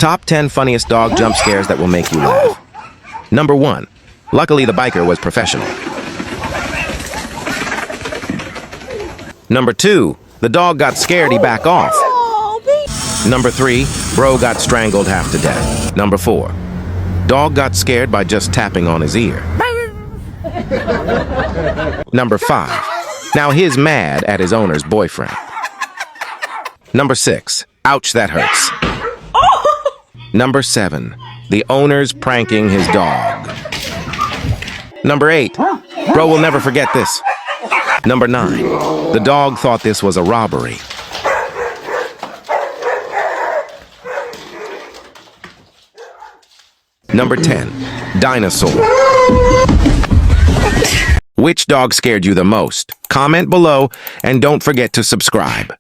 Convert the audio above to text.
Top 10 funniest dog jump scares that will make you laugh. Number 1. Luckily, the biker was professional. Number 2. The dog got scared, he backed off. Number 3. Bro got strangled half to death. Number 4. Dog got scared by just tapping on his ear. Number 5. Now he's mad at his owner's boyfriend. Number 6. Ouch, that hurts. Number 7. The owner's pranking his dog. Number 8. Bro will never forget this. Number 9. The dog thought this was a robbery. Number 10. Dinosaur. Which dog scared you the most? Comment below and don't forget to subscribe.